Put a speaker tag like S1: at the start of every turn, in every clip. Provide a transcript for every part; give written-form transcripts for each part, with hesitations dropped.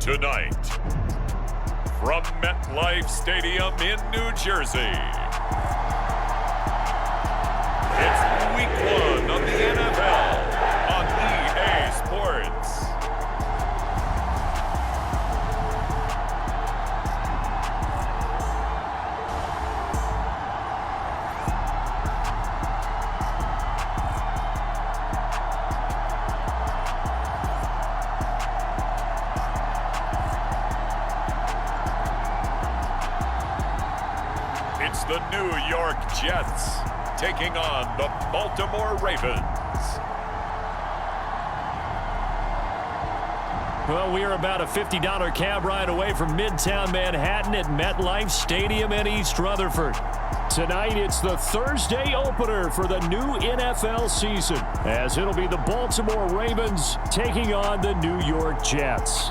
S1: Tonight, from MetLife Stadium in New Jersey, it's Week 1 of the NFL on EA Sports. It's the New York Jets taking on the Baltimore Ravens.
S2: Well, we are about a $50 cab ride away from Midtown Manhattan at MetLife Stadium in East Rutherford. Tonight, it's the Thursday opener for the new NFL season, as it'll be the Baltimore Ravens taking on the New York Jets.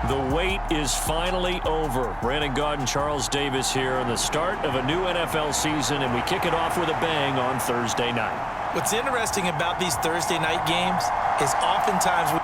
S2: The wait is finally over. Brandon Gaudin, Charles Davis here on the start of a new NFL season, and we kick it off with a bang on Thursday night.
S3: What's interesting about these Thursday night games is oftentimes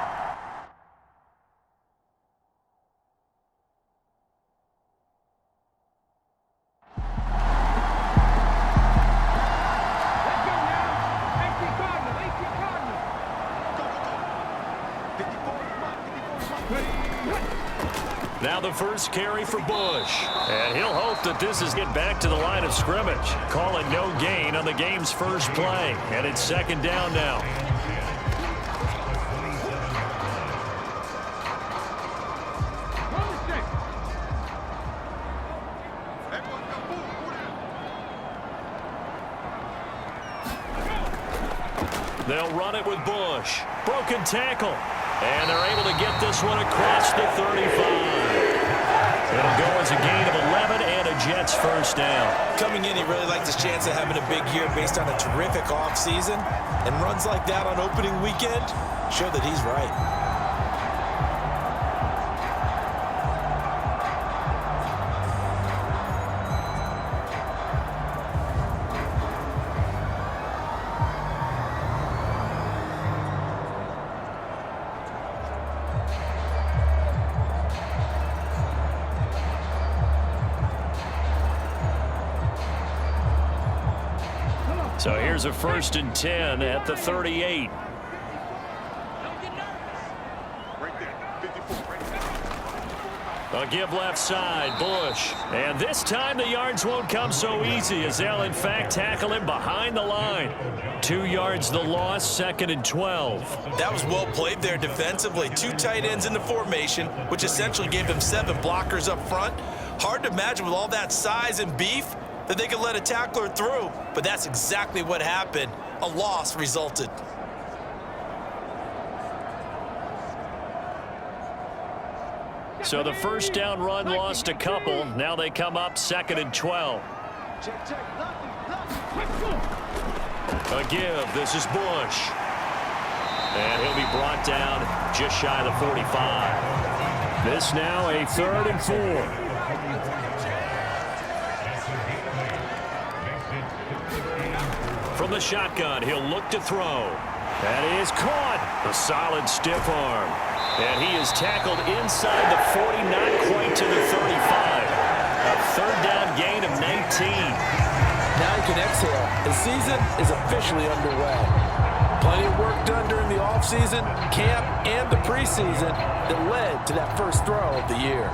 S2: Now the first carry for Bush. And he'll hope that this is get back to the line of scrimmage. Call it no gain on the game's first play. And it's second down now. They'll run it with Bush. Broken tackle. And they're able to get this one across the 35. It'll go as a gain of 11 and a Jets first down.
S3: Coming in, he really liked his chance of having a big year based on a terrific offseason. And runs like that on opening weekend show that he's right.
S2: So here's a 1st and 10 at the 38. A give left side, Bush. And this time the yards won't come so easy as they'll in fact tackle him behind the line. 2 yards the loss, 2nd and 12.
S3: That was well played there defensively. 2 tight ends in the formation, which essentially gave them 7 blockers up front. Hard to imagine with all that size and beef that they could let a tackler through, but that's exactly what happened. A loss resulted.
S2: So the first down run lost a couple. Now they come up 2nd and 12. A give. This is Bush. And he'll be brought down just shy of the 45. This now a 3rd and 4. From the shotgun, he'll look to throw. That is caught. A solid stiff arm. And he is tackled inside the 40, not quite to the 35. A 3rd down gain of 19.
S4: Now he can exhale. The season is officially underway. Plenty of work done during the offseason, camp, and the preseason that led to that first throw of the year.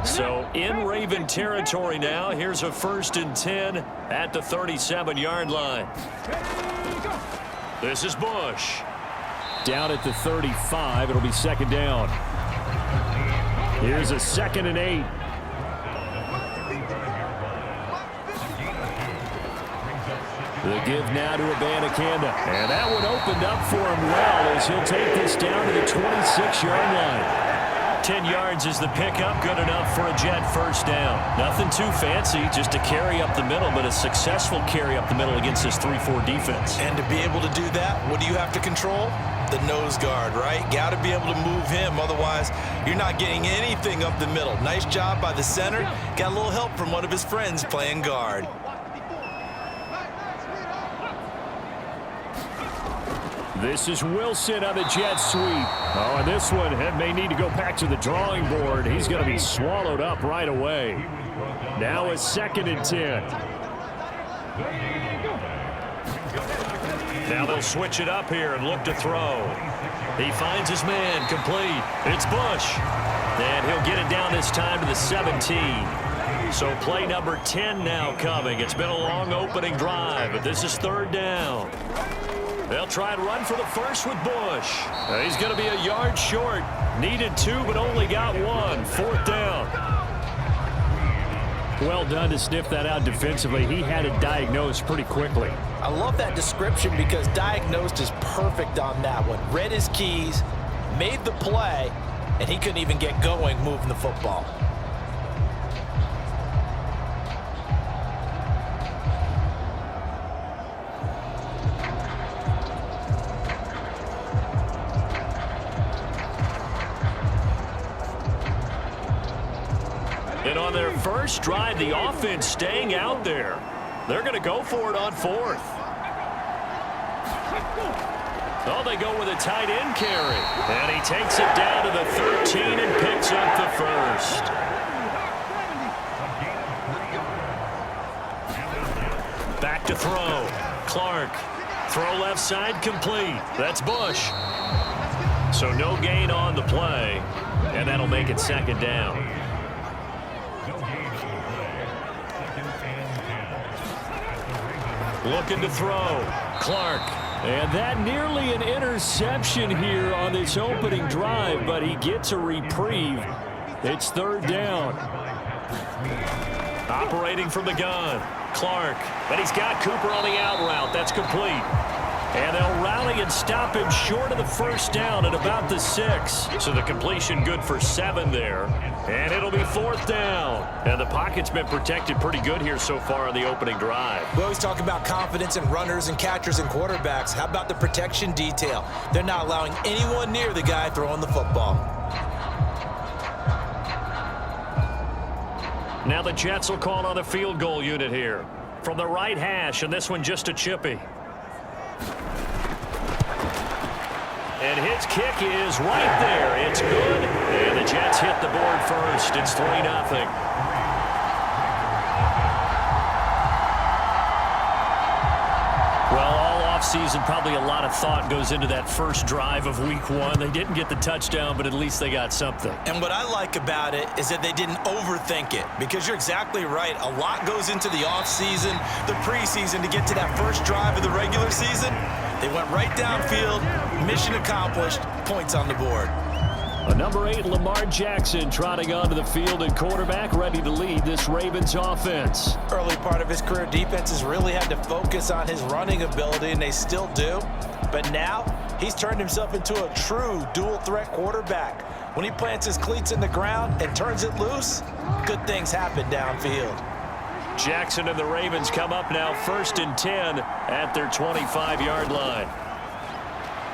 S2: So in Raven territory now, here's a 1st and 10 at the 37-yard line. This is Bush. Down at the 35, it'll be 2nd down. Here's a 2nd and 8. The give now to Abanikanda. And that one opened up for him well as he'll take this down to the 26-yard line. 10 yards is the pickup, good enough for a Jet first down. Nothing too fancy, just a carry up the middle, but a successful carry up the middle against this 3-4 defense.
S3: And to be able to do that, what do you have to control? The nose guard, right? Got to be able to move him, otherwise you're not getting anything up the middle. Nice job by the center. Got a little help from one of his friends playing guard.
S2: This is Wilson on the jet sweep. Oh, and this one may need to go back to the drawing board. He's going to be swallowed up right away. Now a 2nd and 10. Now they'll switch it up here and look to throw. He finds his man, complete. It's Bush. And he'll get it down this time to the 17. So play number 10 now coming. It's been a long opening drive, but this is 3rd down. They'll try and run for the first with Bush. He's going to be a yard short. Needed 2, but only got 1. 4th down. Well done to sniff that out defensively. He had it diagnosed pretty quickly.
S4: I love that description because diagnosed is perfect on that one. Read his keys, made the play, and he couldn't even get going moving the football.
S2: And on their first drive, the offense staying out there. They're going to go for it on 4th. Oh, they go with a tight end carry. And he takes it down to the 13 and picks up the first. Back to throw. Clark. Throw left side complete. That's Bush. So no gain on the play. And that'll make it 2nd down. Looking to throw. Clark. And that nearly an interception here on this opening drive, but he gets a reprieve. It's 3rd down. Operating from the gun. Clark. But he's got Cooper on the out route. That's complete. And they'll rally and stop him short of the first down at about the 6. So the completion good for 7 there. And it'll be 4th down. And the pocket's been protected pretty good here so far on the opening drive.
S3: We always talk about confidence in runners and catchers and quarterbacks. How about the protection detail? They're not allowing anyone near the guy throwing the football.
S2: Now the Jets will call on the field goal unit here. From the right hash, and this one just a chippy. And his kick is right there. It's good. And the Jets hit the board first. It's 3-0. Well, all offseason, probably a lot of thought goes into that first drive of week 1. They didn't get the touchdown, but at least they got something.
S3: And what I like about it is that they didn't overthink it, because you're exactly right. A lot goes into the offseason, the preseason to get to that first drive of the regular season. They went right downfield, mission accomplished, points on the board.
S2: A number 8, Lamar Jackson, trotting onto the field at quarterback, ready to lead this Ravens offense.
S3: Early part of his career, defenses really had to focus on his running ability, and they still do. But now, he's turned himself into a true dual-threat quarterback. When he plants his cleats in the ground and turns it loose, good things happen downfield.
S2: Jackson and the Ravens come up now 1st and 10 at their 25-yard line.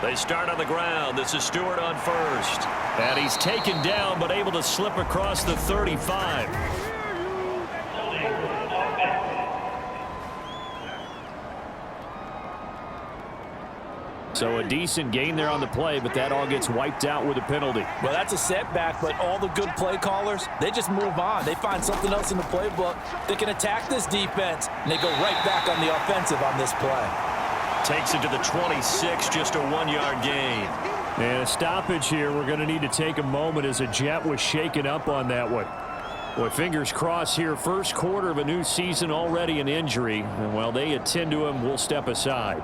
S2: They start on the ground. This is Stewart on first. And he's taken down but able to slip across the 35. So a decent gain there on the play, but that all gets wiped out with a penalty.
S4: Well, that's a setback, but all the good play callers, they just move on. They find something else in the playbook. They can attack this defense, and they go right back on the offensive on this play.
S2: Takes it to the 26, just a 1-yard gain. And a stoppage here. We're going to need to take a moment as a Jet was shaken up on that one. Boy, fingers crossed here. First quarter of a new season, already an injury. And while they attend to him, we'll step aside.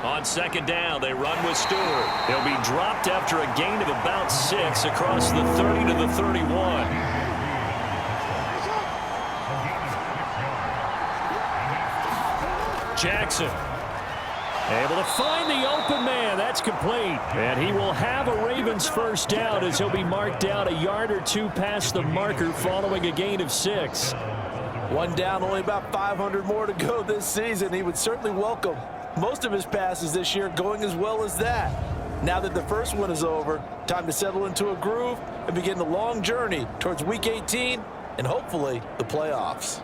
S2: On 2nd down, they run with Stewart. He'll be dropped after a gain of about 6 across the 30 to the 31. Jackson. Able to find the open man. That's complete. And he will have a Ravens first down as he'll be marked down a yard or two past the marker following a gain of 6.
S4: One down, only about 500 more to go this season. He would certainly welcome most of his passes this year going as well as that. Now that the first one is over, time to settle into a groove and begin the long journey towards Week 18 and hopefully the playoffs.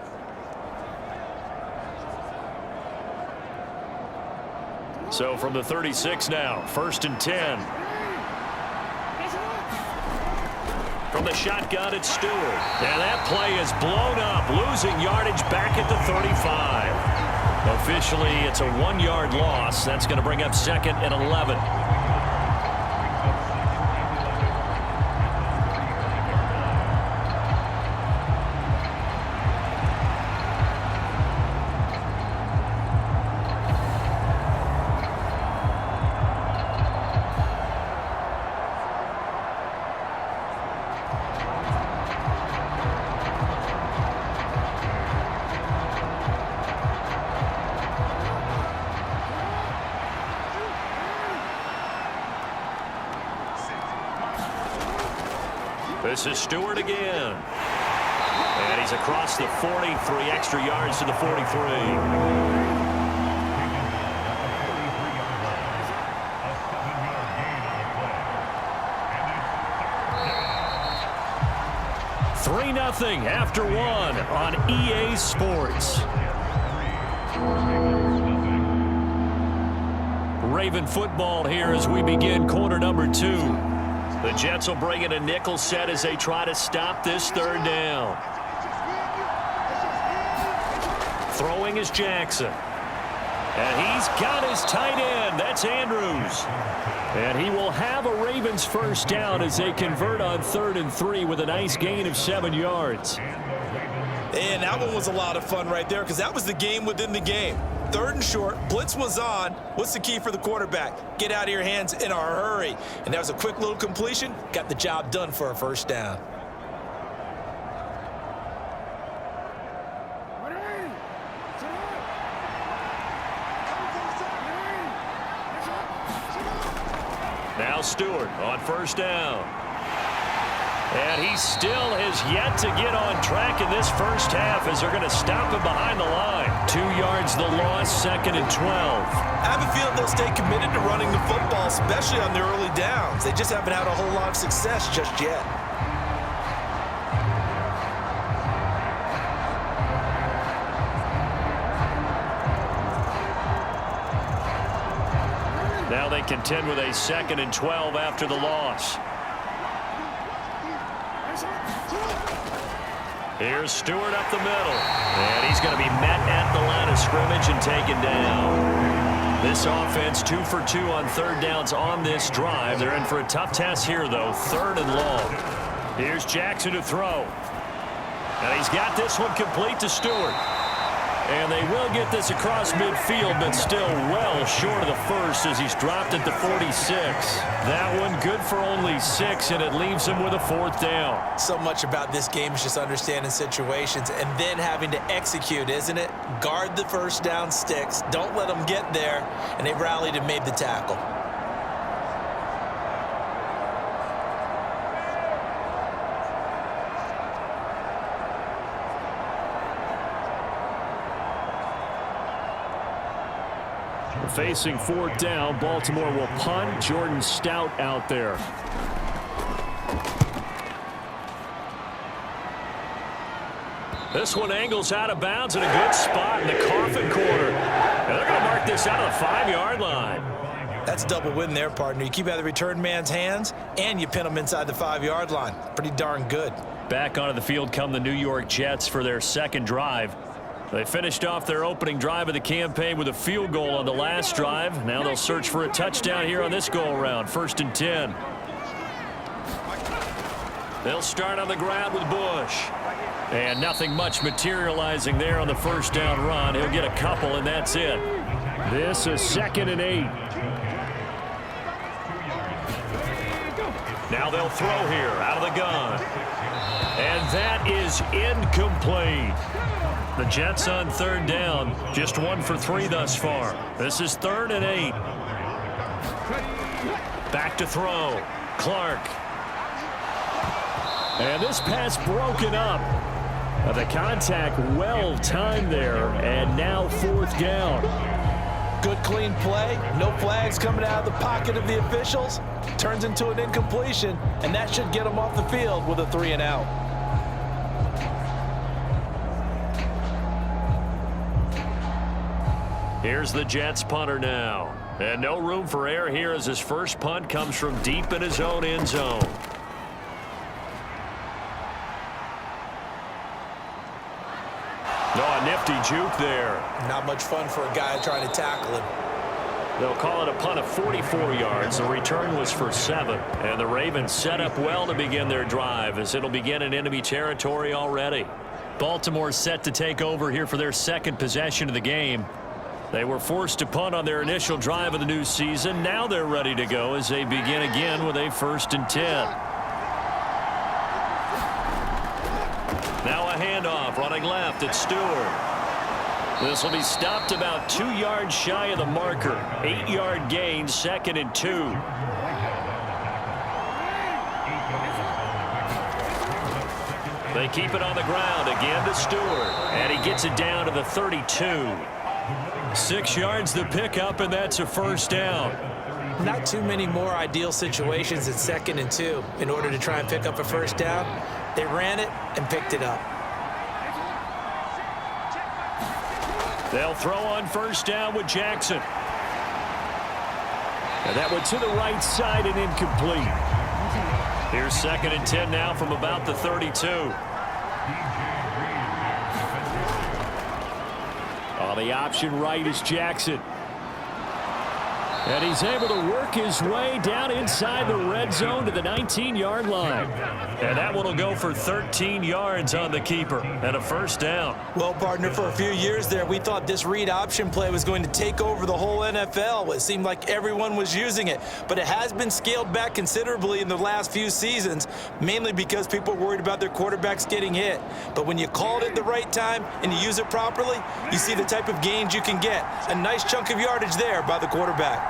S2: So from the 36 now, 1st and 10. From the shotgun, it's Stewart. And that play is blown up, losing yardage back at the 35. Officially, it's a 1-yard loss. That's going to bring up 2nd and 11. This is Stewart again. And he's across the 40, 3 extra yards to the 43. Three 0 after 1 on EA Sports. Raven football here as we begin quarter number 2. The Jets will bring in a nickel set as they try to stop this 3rd down. Throwing is Jackson. And he's got his tight end. That's Andrews. And he will have a Ravens first down as they convert on 3rd and 3 with a nice gain of 7 yards.
S3: And that one was a lot of fun right there because that was the game within the game. 3rd and short, blitz was on. What's the key for the quarterback? Get out of your hands in a hurry. And that was a quick little completion. Got the job done for a first down.
S2: Now Stewart on 1st down. And he still has yet to get on track in this first half as they're going to stop him behind the line. 2 yards the loss, 2nd and 12.
S3: I have a feeling they'll stay committed to running the football, especially on the early downs. They just haven't had a whole lot of success just yet.
S2: Now they contend with a 2nd and 12 after the loss. Here's Stewart up the middle. And he's going to be met at the line of scrimmage and taken down. This offense 2 for 2 on 3rd downs on this drive. They're in for a tough task here, though. 3rd and long. Here's Jackson to throw. And he's got this one complete to Stewart. And they will get this across midfield, but still well short of the first as he's dropped at the 46. That one good for only 6, and it leaves him with a 4th down.
S3: So much about this game is just understanding situations and then having to execute, isn't it? Guard the first down sticks. Don't let them get there. And they rallied and made the tackle.
S2: Facing 4th down, Baltimore will punt. Jordan Stout out there. This one angles out of bounds in a good spot in the coffin corner. And they're going to mark this out of the 5-yard line.
S3: That's a double win there, partner. You keep out of the return man's hands, and you pin him inside the 5-yard line. Pretty darn good.
S2: Back onto the field come the New York Jets for their 2nd drive. They finished off their opening drive of the campaign with a field goal on the last drive. Now they'll search for a touchdown here on this go-around. 1st and 10. They'll start on the ground with Bush. And nothing much materializing there on the first down run. He'll get a couple, and that's it. This is 2nd and 8. Now they'll throw here out of the gun. And that is incomplete. The Jets on 3rd down. Just 1 for 3 thus far. This is 3rd and 8. Back to throw. Clark. And this pass broken up. The contact well timed there, and now 4th down.
S4: Good clean play. No flags coming out of the pocket of the officials. Turns into an incompletion, and that should get them off the field with a 3 and out.
S2: Here's the Jets punter now. And no room for error here as his first punt comes from deep in his own end zone. Oh, a nifty juke there.
S3: Not much fun for a guy trying to tackle him.
S2: They'll call it a punt of 44 yards. The return was for 7. And the Ravens set up well to begin their drive as it'll begin in enemy territory already. Baltimore set to take over here for their second possession of the game. They were forced to punt on their initial drive of the new season. Now they're ready to go as they begin again with a 1st and 10. Now a handoff running left at Stewart. This will be stopped about 2 yards shy of the marker. 8-yard gain, 2nd and 2. They keep it on the ground again to Stewart. And he gets it down to the 32. 6 yards the pickup, and that's a 1st down.
S5: Not too many more ideal situations at 2nd and 2 in order to try and pick up a 1st down. They ran it and picked it up.
S2: They'll throw on 1st down with Jackson. And that one to the right side and incomplete. Here's 2nd and 10 now from about the 32. On the option right is Jackson. And he's able to work his way down inside the red zone to the 19-yard line. And that one will go for 13 yards on the keeper and a 1st down.
S5: Well, partner, for a few years there, we thought this read option play was going to take over the whole NFL. It seemed like everyone was using it. But it has been scaled back considerably in the last few seasons, mainly because people are worried about their quarterbacks getting hit. But when you call it at the right time and you use it properly, you see the type of gains you can get. A nice chunk of yardage there by the quarterback.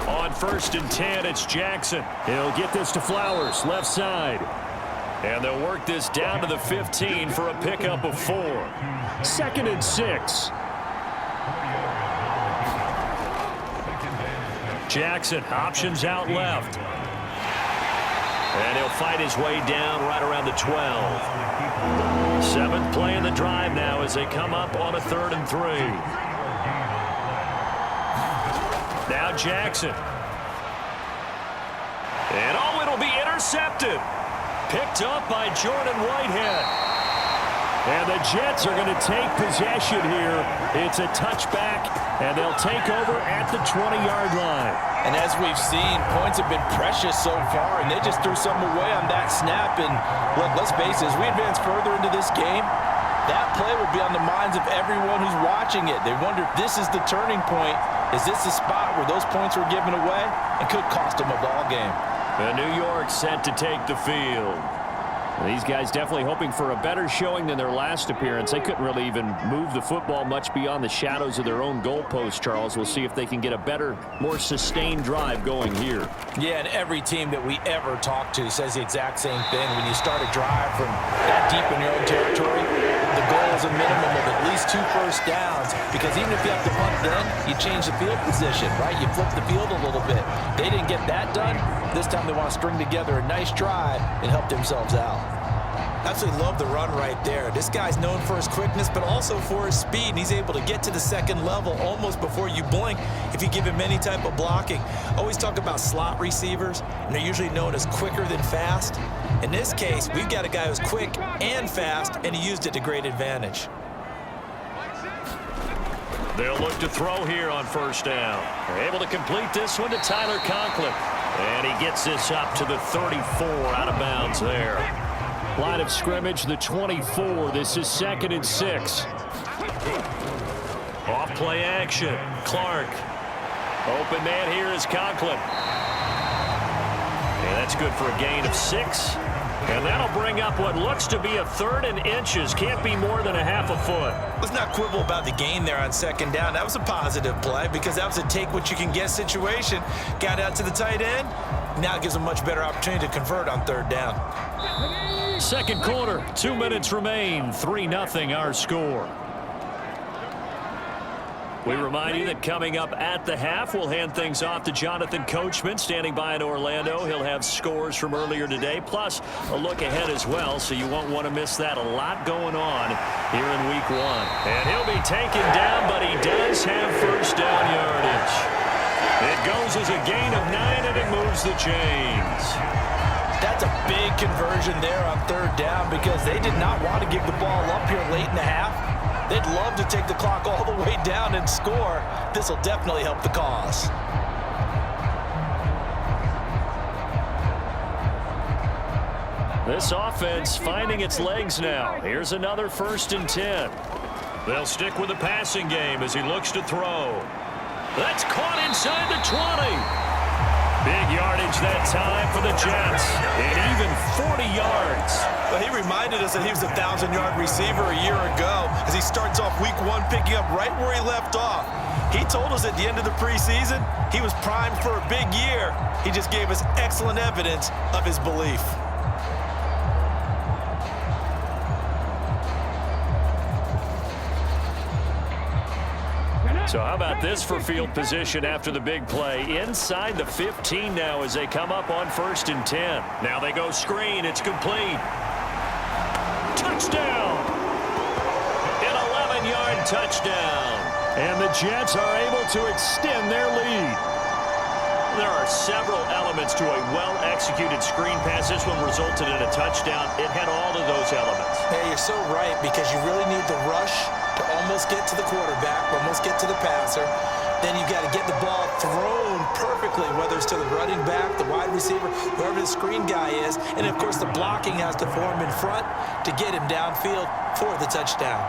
S2: On 1st and 10, it's Jackson. He'll get this to Flowers, left side. And they'll work this down to the 15 for a pickup of 4. 2nd and 6. Jackson options out left. And he'll fight his way down right around the 12. 7th play in the drive now as they come up on a 3rd and 3. Now Jackson. And oh, it'll be intercepted. Picked up by Jordan Whitehead. And the Jets are going to take possession here. It's a touchback, and they'll take over at the 20-yard line.
S4: And as we've seen, points have been precious so far, and they just threw something away on that snap. And look, let's face it, as we advance further into this game, that play will be on the minds of everyone who's watching it. They wonder if this is the turning point. Is this the spot where those points were given away and could cost them a ball game?
S2: And New York set to take the field. These guys definitely hoping for a better showing than their last appearance. They couldn't really even move the football much beyond the shadows of their own goalpost, Charles. We'll see if they can get a better, more sustained drive going here.
S5: Yeah, and every team that we ever talk to says the exact same thing. When you start a drive from that deep in your own territory, the goal is a minimum of at least 2 first downs, because even if you have to punt then, you change the field position, right? You flip the field a little bit. They didn't get that done. This time they want to string together a nice drive and help themselves out. Absolutely love the run right there. This guy's known for his quickness, but also for his speed, and he's able to get to the 2nd level almost before you blink if you give him any type of blocking. Always talk about slot receivers, and they're usually known as quicker than fast. In this case, we've got a guy who's quick and fast, and he used it to great advantage.
S2: They'll look to throw here on 1st down. They're able to complete this one to Tyler Conklin. And he gets this up to the 34, out of bounds there. Line of scrimmage, the 24. This is 2nd and 6. Off play action. Clark. Open man here is Conklin. And that's good for a gain of 6. And that'll bring up what looks to be a 3rd and inches. Can't be more than a half a foot.
S3: Let's not quibble about the gain there on 2nd down. That was a positive play because that was a take-what-you-can-get situation. Got out to the tight end. Now it gives them a much better opportunity to convert on 3rd down.
S2: 2nd quarter, 2 minutes remain. 3-0 our score. We remind you that coming up at the half, we'll hand things off to Jonathan Coachman standing by in Orlando. He'll have scores from earlier today, plus a look ahead as well, so you won't want to miss that. A lot going on here in week 1. And he'll be taken down, but he does have first down yardage. It goes as a gain of 9, and it moves the chains.
S5: That's a big conversion there on 3rd down because they did not want to give the ball up here late in the half. They'd love to take the clock all the way down and score. This will definitely help the cause.
S2: This offense finding its legs now. Here's another 1st and 10. They'll stick with the passing game as he looks to throw. That's caught inside the 20. Big yardage that time for the Jets. And even 40 yards.
S3: Well, he reminded us that he was a 1,000-yard receiver a year ago as he starts off week 1 picking up right where he left off. He told us at the end of the preseason he was primed for a big year. He just gave us excellent evidence of his belief.
S2: So how about this for field position after the big play? Inside the 15 now as they come up on 1st and 10. Now they go screen. It's complete. Touchdown! An 11-yard touchdown. And the Jets are able to extend their lead. There are several elements to a well-executed screen pass. This one resulted in a touchdown. It had all of those elements.
S5: Hey, you're so right because you really need the rush to almost get to the quarterback, almost get to the passer. Then you got to get the ball thrown perfectly, whether it's to the running back, the wide receiver, whoever the screen guy is. And, of course, the blocking has to form in front to get him downfield for the touchdown.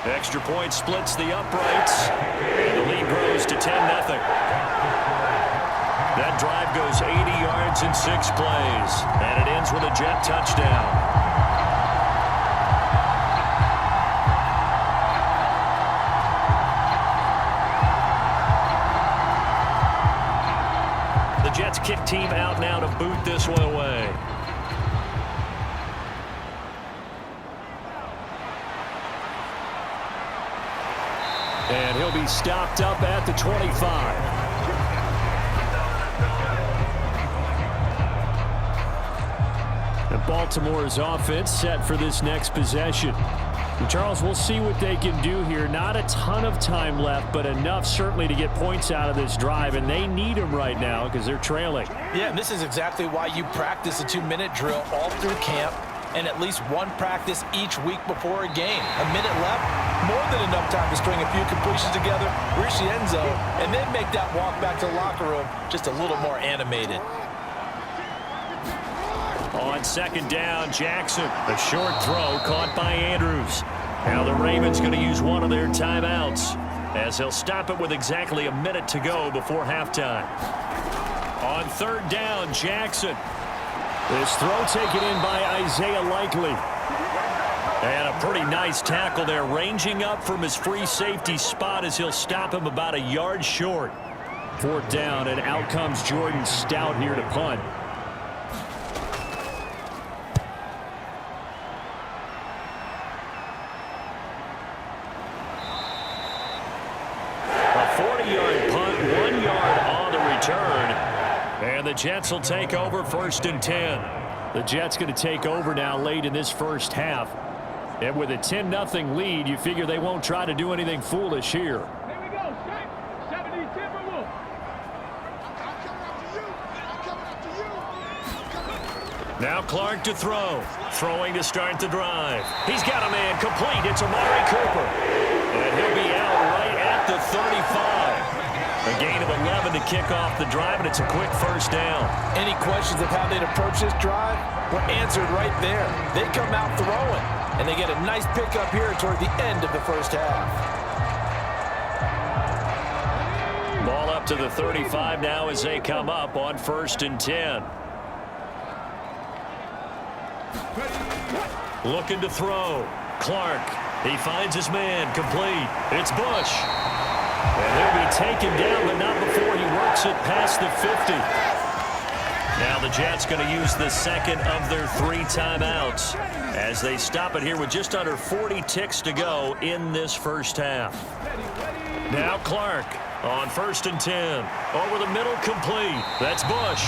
S2: Extra point splits the uprights. And the lead grows to 10-0. That drive goes 80 yards in 6 plays. And it ends with a Jet touchdown. The Jets kick team out now to boot this one away. And he'll be stopped up at the 25. And Baltimore's offense set for this next possession. And Charles, we'll see what they can do here. Not a ton of time left, but enough certainly to get points out of this drive, and they need them right now because they're trailing.
S5: Yeah, and this is exactly why you practice a 2-minute drill all through camp and at least one practice each week before a game. A minute left, more than enough time to string a few completions together, reach the end zone, and then make that walk back to the locker room just a little more animated.
S2: On 2nd down, Jackson. A short throw caught by Andrews. Now the Ravens going to use one of their timeouts as they'll stop it with exactly a minute to go before halftime. On 3rd down, Jackson. This throw taken in by Isaiah Likely. And a pretty nice tackle there, ranging up from his free safety spot as he'll stop him about a yard short. 4th down, and out comes Jordan Stout here to punt. A 40-yard punt, 1 yard on the return. And the Jets will take over 1st and 10. The Jets going to take over now late in this first half. And with a 10-0 lead, you figure they won't try to do anything foolish here.
S6: Here we go, 70 Timberwolves.
S2: Now Clark to throw. Throwing to start the drive. He's got a man complete. It's Amari Cooper. And he'll be out right at the 35. A gain of 11 to kick off the drive, and it's a quick first down.
S5: Any questions of how they'd approach this drive were answered right there. They come out throwing, and they get a nice pickup here toward the end of the first half.
S2: Ball up to the 35 now as they come up on 1st and 10. Looking to throw. Clark. He finds his man. Complete. It's Bush. And he'll be taken down, but not before he works it past the 50. Now the Jets going to use the second of their 3 timeouts as they stop it here with just under 40 ticks to go in this first half. Now Clark on 1st and 10. Over the middle, complete. That's Bush.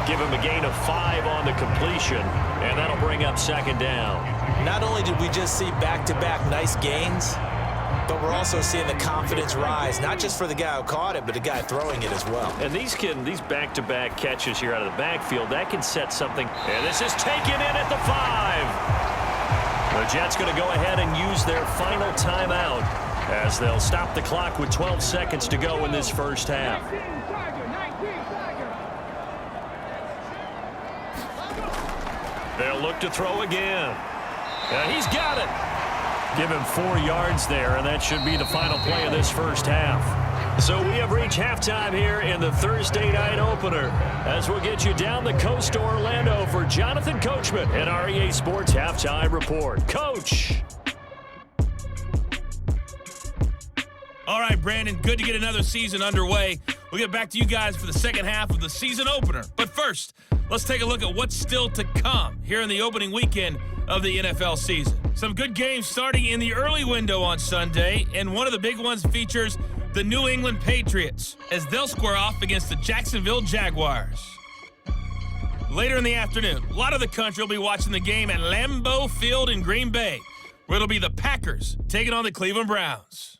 S2: Give him a gain of 5 on the completion, and that'll bring up 2nd down.
S5: Not only did we just see back-to-back nice gains, but we're also seeing the confidence rise, not just for the guy who caught it, but the guy throwing it as well.
S2: And these back-to-back catches here out of the backfield, that can set something. And this is taken in at the 5. The Jets going to go ahead and use their final timeout as they'll stop the clock with 12 seconds to go in this first half. They'll look to throw again. And he's got it. Give him 4 yards there, and that should be the final play of this first half. So we have reached halftime here in the Thursday night opener as we'll get you down the coast to Orlando for Jonathan Coachman and our EA Sports Halftime Report. Coach.
S7: All right, Brandon, good to get another season underway. We'll get back to you guys for the second half of the season opener. But first, let's take a look at what's still to come here in the opening weekend of the NFL season. Some good games starting in the early window on Sunday, and one of the big ones features the New England Patriots as they'll square off against the Jacksonville Jaguars. Later in the afternoon, a lot of the country will be watching the game at Lambeau Field in Green Bay, where it'll be the Packers taking on the Cleveland Browns.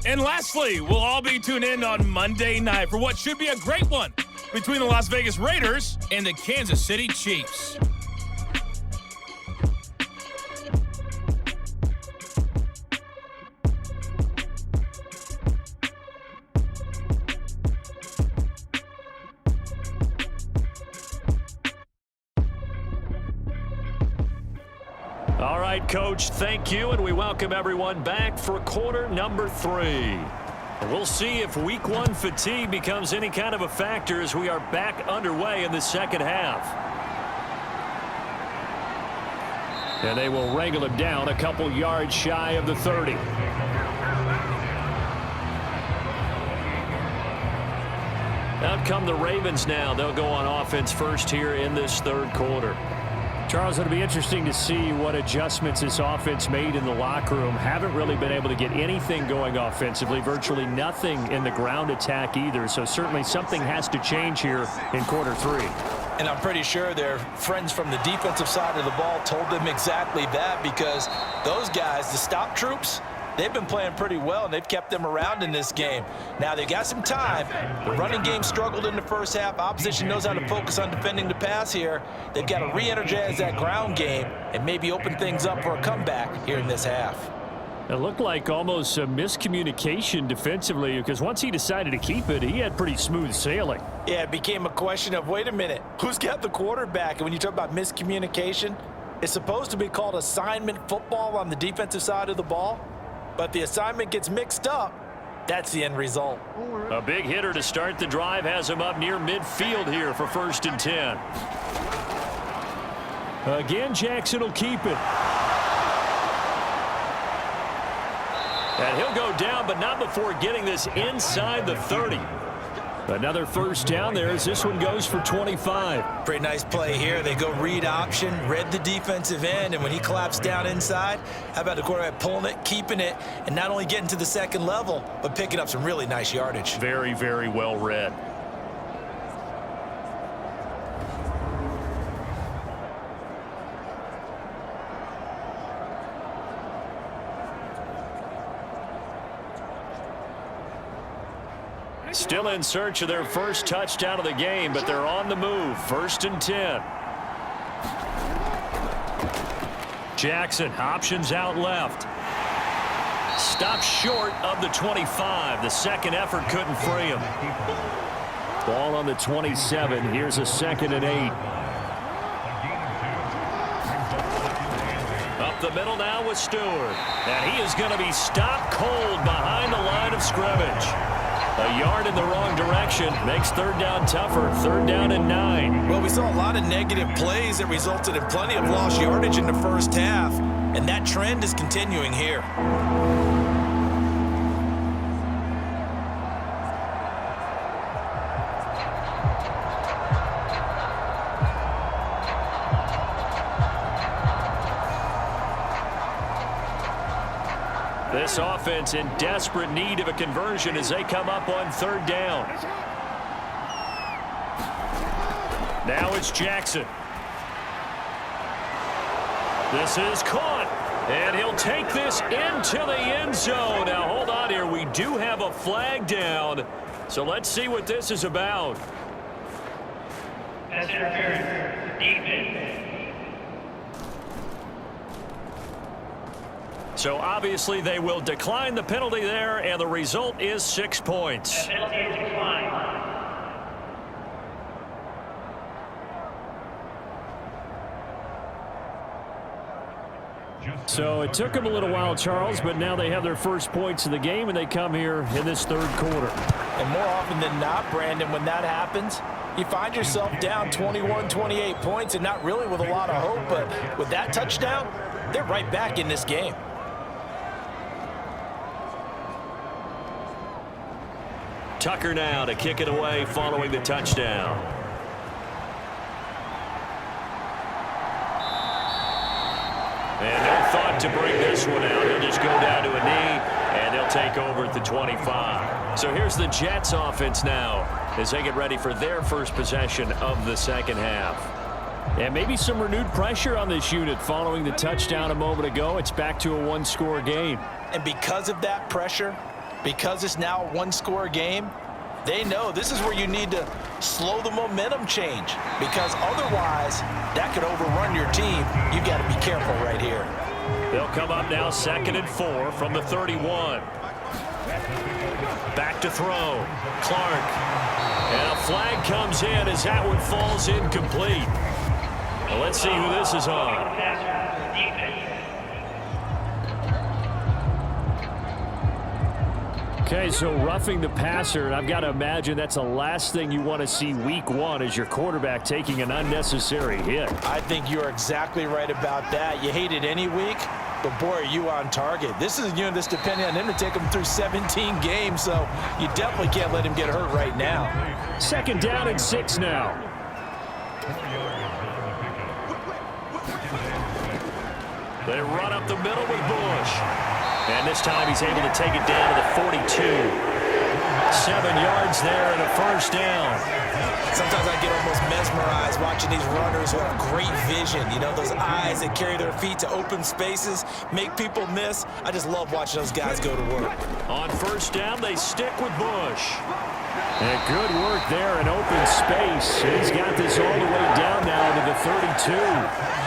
S7: And lastly, we'll all be tuned in on Monday night for what should be a great one between the Las Vegas Raiders and the Kansas City Chiefs.
S2: All right, Coach, thank you, and we welcome everyone back for quarter number 3. We'll see if week 1 fatigue becomes any kind of a factor as we are back underway in the second half. And they will wrangle him down a couple yards shy of the 30. Out come the Ravens now. They'll go on offense first here in this third quarter. Charles, it'll be interesting to see what adjustments this offense made in the locker room. Haven't really been able to get anything going offensively, virtually nothing in the ground attack either. So certainly something has to change here in quarter 3.
S5: And I'm pretty sure their friends from the defensive side of the ball told them exactly that, because those guys, the stop troops, they've been playing pretty well, and they've kept them around in this game. Now, they got some time. The running game struggled in the first half. Opposition knows how to focus on defending the pass here. They've got to re-energize that ground game and maybe open things up for a comeback here in this half.
S2: It looked like almost a miscommunication defensively, because once he decided to keep it, he had pretty smooth sailing.
S5: Yeah, it became a question of, wait a minute, who's got the quarterback? And when you talk about miscommunication, it's supposed to be called assignment football on the defensive side of the ball. But the assignment gets mixed up. That's the end result.
S2: A big hitter to start the drive has him up near midfield here for 1st and 10. Again, Jackson will keep it. And he'll go down, but not before getting this inside the 30. Another first down there as this one goes for 25.
S5: Pretty nice play here. They go read option, read the defensive end, and when he collapsed down inside, how about the quarterback pulling it, keeping it, and not only getting to the second level, but picking up some really nice yardage.
S2: Very, very well read. Still in search of their first touchdown of the game, but they're on the move. 1st and 10. Jackson, options out left. Stopped short of the 25. The second effort couldn't free him. Ball on the 27. Here's a 2nd and 8. Up the middle now with Stewart. And he is going to be stopped cold behind the line of scrimmage. A yard in the wrong direction makes third down tougher. Third down and 9.
S3: Well, we saw a lot of negative plays that resulted in plenty of lost yardage in the first half, and that trend is continuing here.
S2: This offense in desperate need of a conversion as they come up on third down. Now it's Jackson. This is caught. And he'll take this into the end zone. Now, hold on here. We do have a flag down. So let's see what this is about.
S8: Pass interference. Defense.
S2: So obviously they will decline the penalty there, and the result is 6 points.
S8: Penalty is declined.
S2: So it took them a little while, Charles, but now they have their first points of the game, and they come here in this third quarter.
S5: And more often than not, Brandon, when that happens, you find yourself down 21, 28 points, and not really with a lot of hope, but with that touchdown, they're right back in this game.
S2: Tucker now to kick it away following the touchdown. And no thought to bring this one out. He'll just go down to a knee, and they'll take over at the 25. So here's the Jets offense now as they get ready for their first possession of the second half. And maybe some renewed pressure on this unit following the touchdown a moment ago. It's back to a one-score game.
S5: And because of that pressure, because it's now a one-score game, they know this is where you need to slow the momentum change, because otherwise that could overrun your team. You've got to be careful right here.
S2: They'll come up now 2nd and 4 from the 31. Back to throw. Clark. And a flag comes in as that one falls incomplete. Well, let's see who this is on. Okay, so roughing the passer, and I've got to imagine that's the last thing you want to see week one as your quarterback taking an unnecessary hit.
S5: I think you're exactly right about that. You hate it any week, but boy, are you on target. This is a unit that's depending on him to take him through 17 games, so you definitely can't let him get hurt right now.
S2: 2nd down and 6 now. They run up the middle with Bush. And this time he's able to take it down to the 42. 7 yards there and a first down.
S3: Sometimes I get almost mesmerized watching these runners who have great vision. You know, those eyes that carry their feet to open spaces, make people miss. I just love watching those guys go to work.
S2: On first down, they stick with Bush. And good work there in open space. He's got this all the way down now to the 32.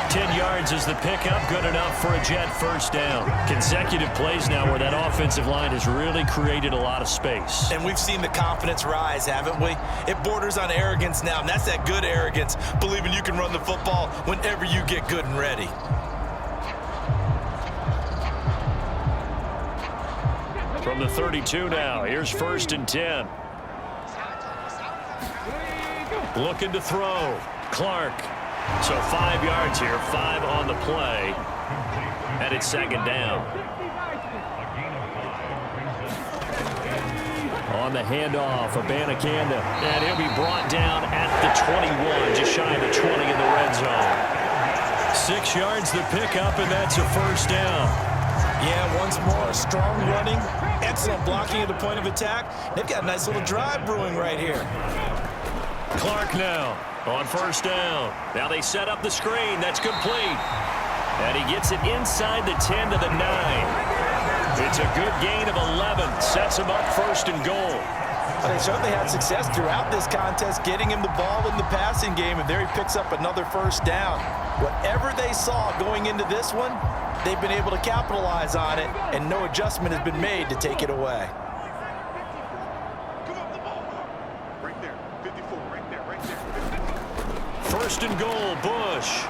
S2: 10 yards is the pickup, good enough for a Jet first down. Consecutive plays now where that offensive line has really created a lot of space.
S3: And we've seen the confidence rise, haven't we? It borders on arrogance now, and that's that good arrogance, believing you can run the football whenever you get good and ready.
S2: From the 32 now, here's 1st and 10. Looking to throw. Clark. So 5 yards here, 5 on the play. And it's 2nd down. On the handoff, Abanikanda. And he'll be brought down at the 21, just shy of the 20 in the red zone. 6 yards the pickup, and that's a first down.
S3: Yeah, once more, strong running, excellent blocking at the point of attack. They've got a nice little drive brewing right here.
S2: Clark now on first down. Now they set up the screen. That's complete. And he gets it inside the 10 to the 9. It's a good gain of 11. Sets him up 1st and goal.
S5: They certainly had success throughout this contest, getting him the ball in the passing game, and there he picks up another first down. Whatever they saw going into this one, they've been able to capitalize on it, and no adjustment has been made to take it away.
S2: First and goal, Bush.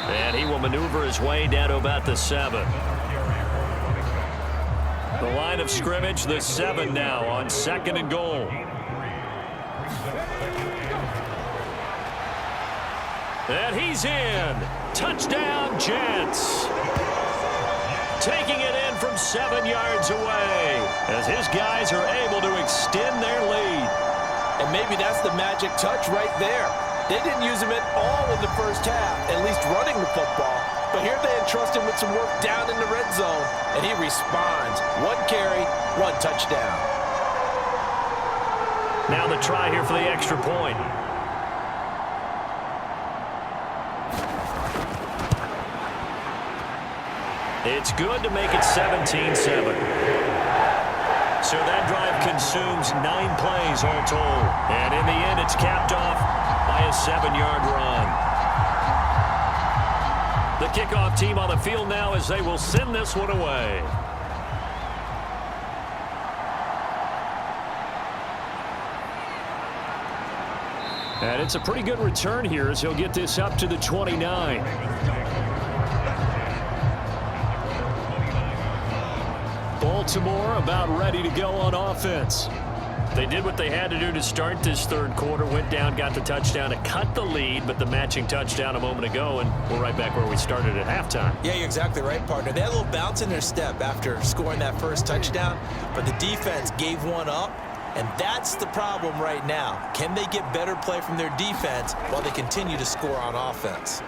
S2: And he will maneuver his way down to about the 7. The line of scrimmage, the 7 now on 2nd and goal. And he's in. Touchdown, Jets. Taking it in from 7 yards away as his guys are able to extend their lead.
S4: And maybe that's the magic touch right there. They didn't use him at all in the first half, at least running the football. But here they entrust him with some work down in the red zone, and he responds. 1 carry, 1 touchdown.
S2: Now the try here for the extra point. It's good to make it 17-7. So that drive consumes 9 plays all told. And in the end, it's capped off by a 7-yard run. The kickoff team on the field now as they will send this one away. And it's a pretty good return here as he'll get this up to the 29. Baltimore about ready to go on offense. They did what they had to do to start this third quarter, went down, got the touchdown to cut the lead, but the matching touchdown a moment ago, and we're right back where we started at halftime.
S3: Yeah, you're exactly right, partner. They had a little bounce in their step after scoring that first touchdown, but the defense gave one up, and that's the problem right now. Can they get better play from their defense while they continue to score on offense?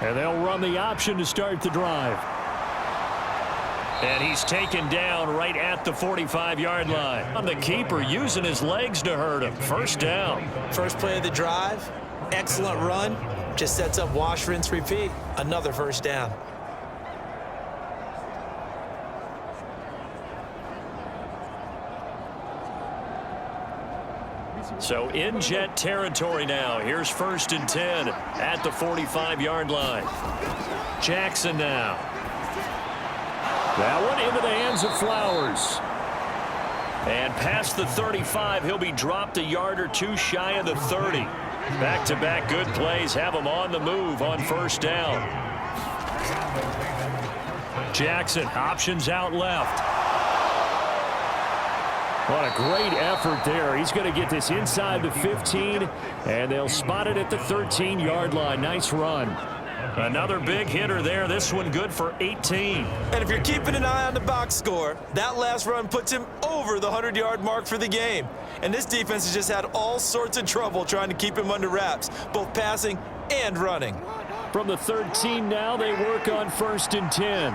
S2: And they'll run the option to start the drive. And he's taken down right at the 45-yard line. On the keeper using his legs to hurt him. First down.
S3: First play of the drive, excellent run. Just sets up wash, rinse, repeat. Another first down.
S2: So in Jet territory now. Here's 1st and 10 at the 45-yard line. Jackson now. That one into the hands of Flowers. And past the 35, he'll be dropped a yard or 2 shy of the 30. Back-to-back good plays have him on the move on 1st down. Jackson, options out left. What a great effort there. He's going to get this inside the 15, and they'll spot it at the 13-yard line. Nice run. Another big hitter there. This one good for 18.
S3: And if you're keeping an eye on the box score, that last run puts him over the 100-yard mark for the game. And this defense has just had all sorts of trouble trying to keep him under wraps, both passing and running.
S2: From the 13 now, they work on 1st and 10.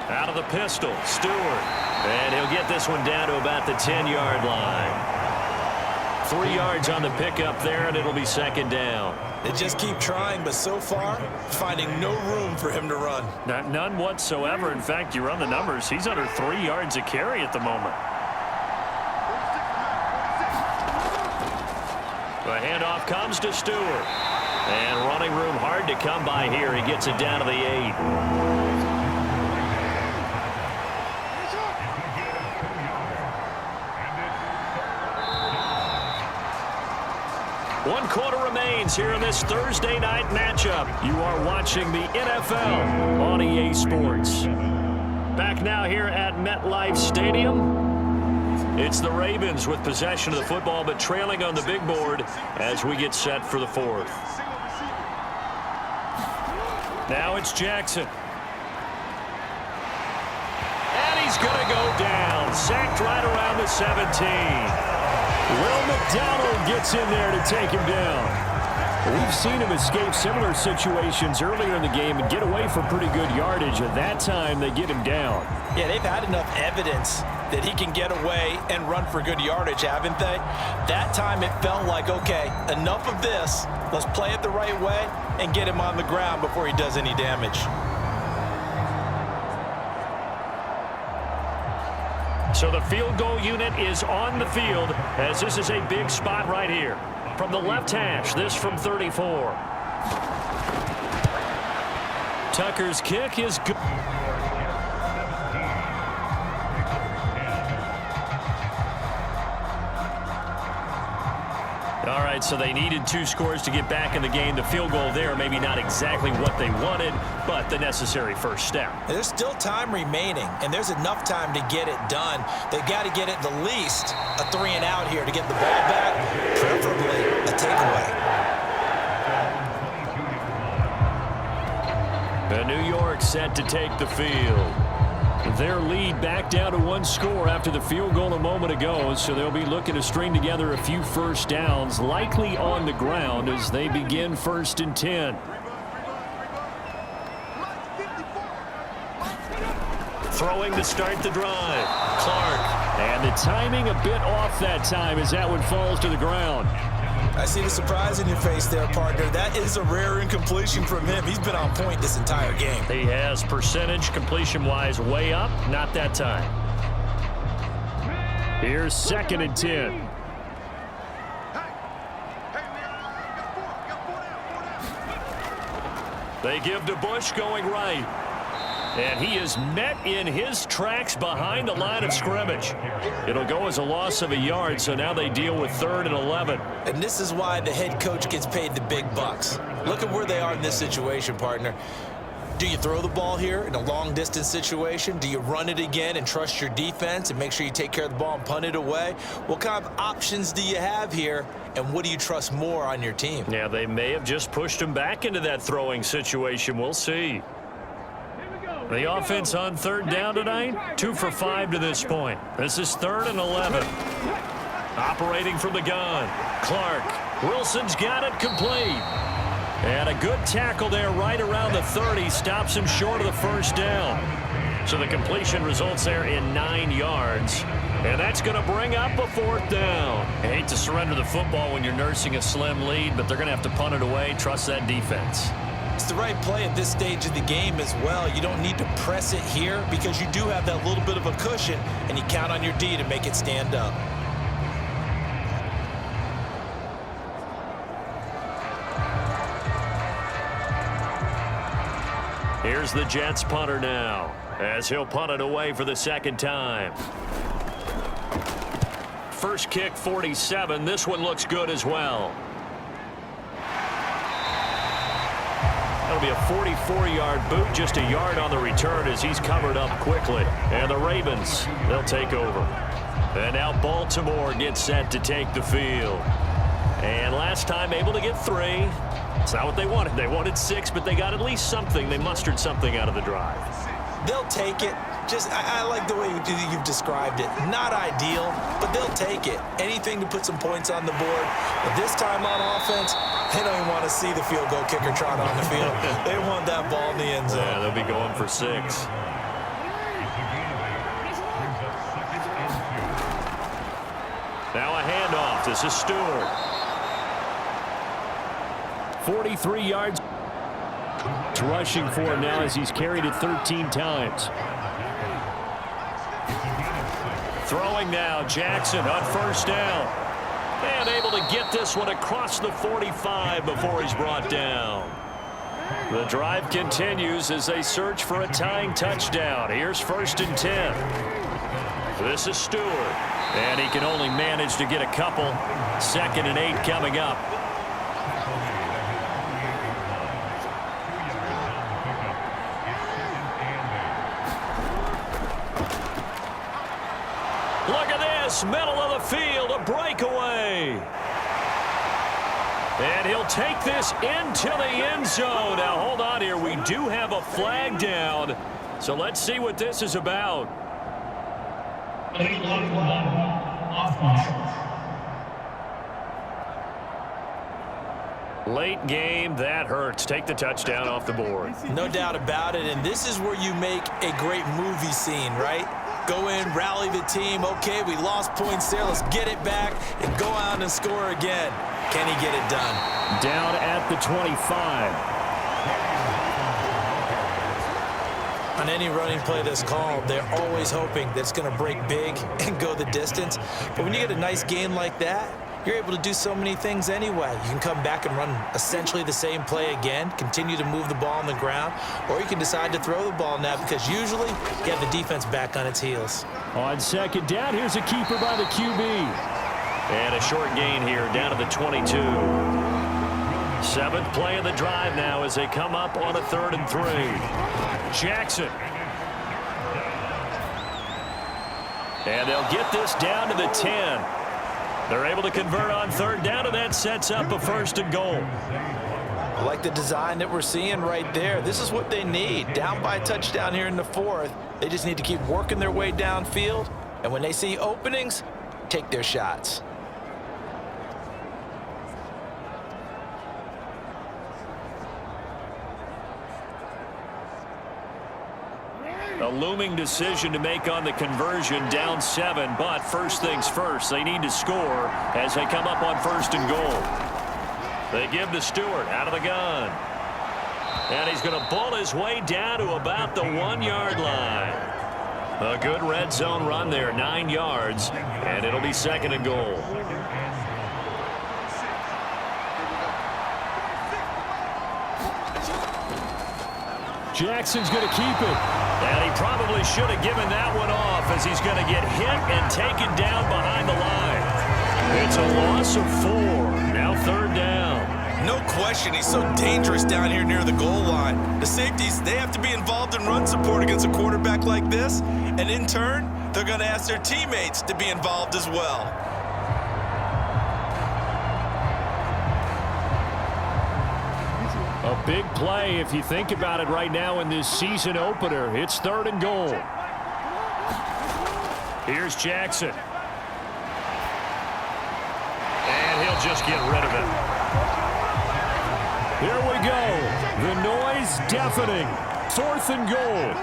S2: Out of the pistol, Stewart. And he'll get this one down to about the 10-yard line. 3 yards on the pickup there, and it'll be 2nd down.
S3: They just keep trying, but so far, finding no room for him to run.
S2: None whatsoever. In fact, you run the numbers, he's under 3 yards a carry at the moment. The handoff comes to Stewart. And running room hard to come by here. He gets it down to the 8. 1 quarter remains here in this Thursday night matchup. You are watching the NFL on EA Sports. Back now here at MetLife Stadium. It's the Ravens with possession of the football, but trailing on the big board as we get set for the 4th. Now it's Jackson. And he's going to go down. Sacked right around the 17. Will McDonald gets in there to take him down. We've seen him escape similar situations earlier in the game and get away from pretty good yardage. At that time, they get him down.
S3: Yeah, they've had enough evidence that he can get away and run for good yardage, haven't they? That time it felt like, okay, enough of this. Let's play it the right way and get him on the ground before he does any damage.
S2: So the field goal unit is on the field as this is a big spot right here. From the left hash, this from 34. Tucker's kick is good. All right, so they needed 2 scores to get back in the game. The field goal there, maybe not exactly what they wanted, but the necessary first step.
S5: There's still time remaining, and there's enough time to get it done. They've got to get at the least a 3 and out here to get the ball back, preferably a takeaway.
S2: New York set to take the field. Their lead back down to 1 score after the field goal a moment ago, so they'll be looking to string together a few first downs, likely on the ground as they begin 1st and 10. Throwing to start the drive. Clark. And the timing a bit off that time as that one falls to the ground.
S5: I see the surprise in your face there, partner. That is a rare incompletion from him. He's been on point this entire game.
S2: He has percentage completion-wise way up. Not that time. Here's 2nd and 10. They give to Bush going right. And he is met in his tracks behind the line of scrimmage. It'll go as a loss of a yard, so now they deal with 3rd and 11.
S5: And this is why the head coach gets paid the big bucks. Look at where they are in this situation, partner. Do you throw the ball here in a long-distance situation? Do you run it again and trust your defense and make sure you take care of the ball and punt it away? What kind of options do you have here, and what do you trust more on your team?
S2: Yeah, they may have just pushed him back into that throwing situation. We'll see. The offense on 3rd down tonight, 2 for 5 to this point. This is 3rd and 11. Operating from the gun, Clark. Wilson's got it complete. And a good tackle there right around the 30. Stops him short of the first down. So the completion results there in 9 yards. And that's going to bring up a 4th down. I hate to surrender the football when you're nursing a slim lead, but they're going to have to punt it away. Trust that defense.
S5: It's the right play at this stage of the game as well. You don't need to press it here because you do have that little bit of a cushion, and you count on your D to make it stand up.
S2: Here's the Jets punter now, as he'll punt it away for the 2nd time. First kick, 47. This one looks good as well. That'll be a 44-yard boot, just a yard on the return as he's covered up quickly. And the Ravens, they'll take over. And now Baltimore gets set to take the field. And last time able to get 3. It's not what they wanted. They wanted 6, but they got at least something. They mustered something out of the drive.
S5: They'll take it. I like the way you've described it. Not ideal, but they'll take it. Anything to put some points on the board. But this time on offense, they don't even want to see the field goal kicker trot on the field. They want that ball in the end zone.
S2: Yeah, they'll be going for 6. Now a handoff. This is Stewart. 43 yards rushing for him now as he's carried it 13 times. Throwing now, Jackson on 1st down. And able to get this one across the 45 before he's brought down. The drive continues as they search for a tying touchdown. Here's 1st and 10. This is Stewart. And he can only manage to get a couple. 2nd and 8 coming up. Look at this, middle of the field, a breakaway. And he'll take this into the end zone. Now, hold on here. We do have a flag down. So let's see what this is about. Late game, that hurts. Take the touchdown off the board.
S5: No doubt about it, and this is where you make a great movie scene, right? Go in, rally the team. Okay, we lost points there. Let's get it back and go out and score again. Can he get it done?
S2: Down at the 25.
S5: On any running play that's called, they're always hoping that it's going to break big and go the distance. But when you get a nice game like that, you're able to do so many things anyway. You can come back and run essentially the same play again, continue to move the ball on the ground, or you can decide to throw the ball now because usually you have the defense back on its heels.
S2: On 2nd down, here's a keeper by the QB. And a short gain here, down to the 22. Seventh play of the drive now as they come up on a 3rd and 3. Jackson. And they'll get this down to the 10. They're able to convert on 3rd down, and that sets up a 1st and goal.
S4: I like the design that we're seeing right there. This is what they need. Down by a touchdown here in the 4th. They just need to keep working their way downfield. And when they see openings, take their shots.
S2: A looming decision to make on the conversion, down 7. But first things first, they need to score as they come up on 1st and goal. They give to Stewart out of the gun. And he's going to bull his way down to about the 1-yard line. A good red zone run there, 9 yards, and it'll be 2nd and goal. Jackson's going to keep it. And he probably should have given that one off as he's going to get hit and taken down behind the line. It's a loss of 4. Now 3rd down.
S3: No question, he's so dangerous down here near the goal line. The safeties, they have to be involved in run support against a quarterback like this. And in turn, they're going to ask their teammates to be involved as well.
S2: A big play if you think about it right now in this season opener. It's 3rd and goal. Here's Jackson. And he'll just get rid of it. Here we go. The noise deafening. 4th and goal.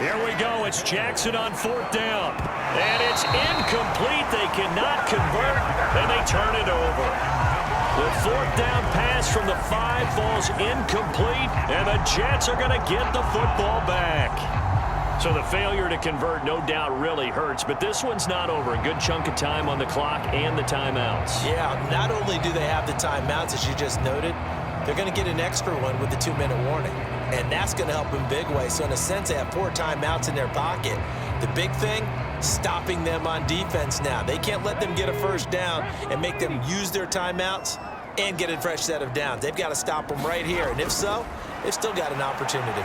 S2: Here we go. It's Jackson on 4th down. And it's incomplete. They cannot convert, and they turn it over. The 4th down pass from the 5 falls incomplete, and the Jets are going to get the football back. So the failure to convert no doubt really hurts, but this one's not over. A good chunk of time on the clock and the timeouts.
S4: Yeah, not only do they have the timeouts, as you just noted, they're going to get an extra one with the 2-minute warning. And that's going to help in big way. So in a sense, they have 4 timeouts in their pocket. The big thing, stopping them on defense now. They can't let them get a 1st down and make them use their timeouts and get a fresh set of downs. They've got to stop them right here. And if so, they've still got an opportunity.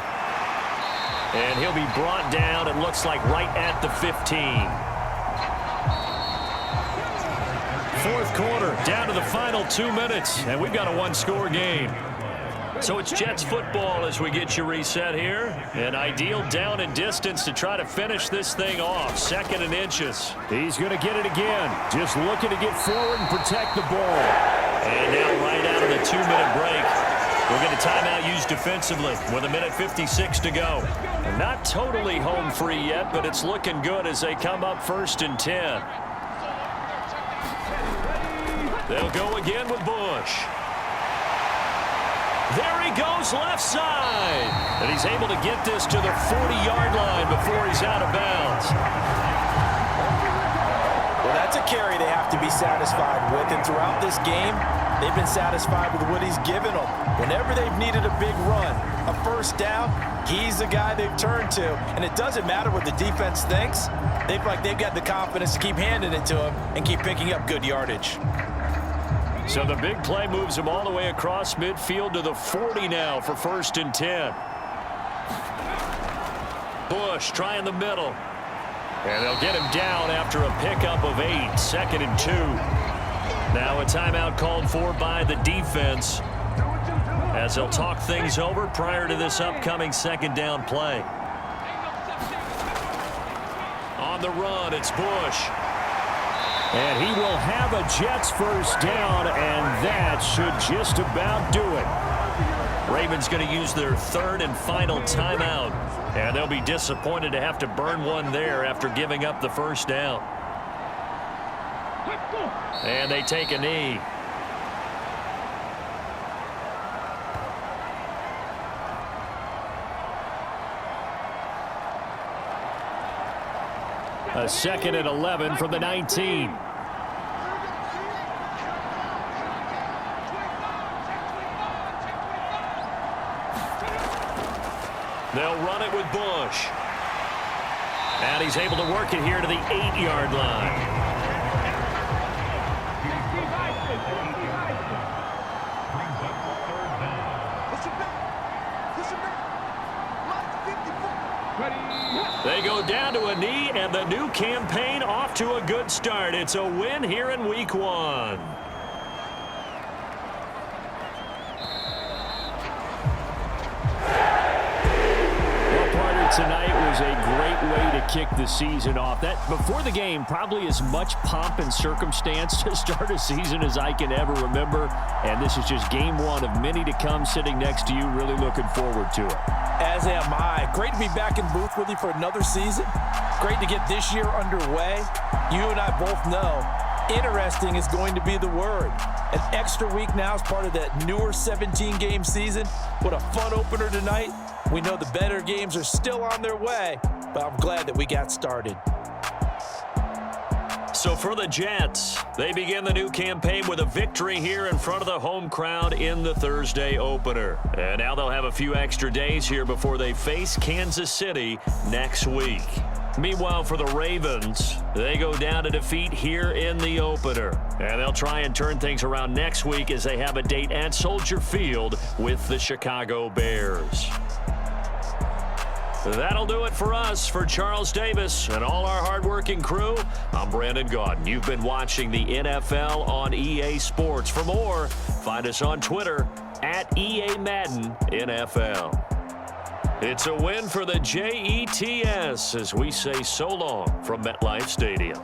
S2: And he'll be brought down, it looks like, right at the 15. 4th quarter, down to the final 2 minutes, and we've got a 1-score game. So it's Jets football as we get you reset here. An ideal down and distance to try to finish this thing off. 2nd and inches. He's going to get it again. Just looking to get forward and protect the ball. And now right out of the 2-minute break, we'll get a timeout used defensively with 1:56 to go. And not totally home free yet, but it's looking good as they come up 1st and 10. They'll go again with Bush. There he goes left side. And he's able to get this to the 40-yard line before he's out of bounds.
S4: Well, that's a carry they have to be satisfied with. And throughout this game, they've been satisfied with what he's given them. Whenever they've needed a big run, a 1st down, he's the guy they've turned to. And it doesn't matter what the defense thinks. They've got the confidence to keep handing it to him and keep picking up good yardage.
S2: So the big play moves him all the way across midfield to the 40 now for 1st and 10. Bush trying the middle. And they'll get him down after a pickup of 8. 2nd and 2. Now a timeout called for by the defense as they'll talk things over prior to this upcoming 2nd down play. On the run, it's Bush. And he will have a Jets 1st down, and that should just about do it. Ravens going to use their 3rd and final timeout, and they'll be disappointed to have to burn one there after giving up the 1st down. And they take a knee. A 2nd and 11 from the 19. They'll run it with Bush. And he's able to work it here to the 8-yard line. They go down to a knee, and the new campaign off to a good start. It's a win here in Week 1. Tonight was a great way to kick the season off. That before the game, probably as much pomp and circumstance to start a season as I can ever remember. And this is just game 1 of many to come. Sitting next to you, really looking forward to it.
S5: As am I. Great to be back in booth with you for another season. Great to get this year underway. You and I both know interesting is going to be the word. An extra week now is part of that newer 17-game season. What a fun opener tonight. We know the better games are still on their way, but I'm glad that we got started.
S2: So for the Jets, they begin the new campaign with a victory here in front of the home crowd in the Thursday opener. And now they'll have a few extra days here before they face Kansas City next week. Meanwhile, for the Ravens, they go down to defeat here in the opener. And they'll try and turn things around next week as they have a date at Soldier Field with the Chicago Bears. That'll do it for us. For Charles Davis and all our hardworking crew, I'm Brandon Gaudin. You've been watching the NFL on EA Sports. For more, find us on Twitter at EA Madden NFL. It's a win for the Jets as we say so long from MetLife Stadium.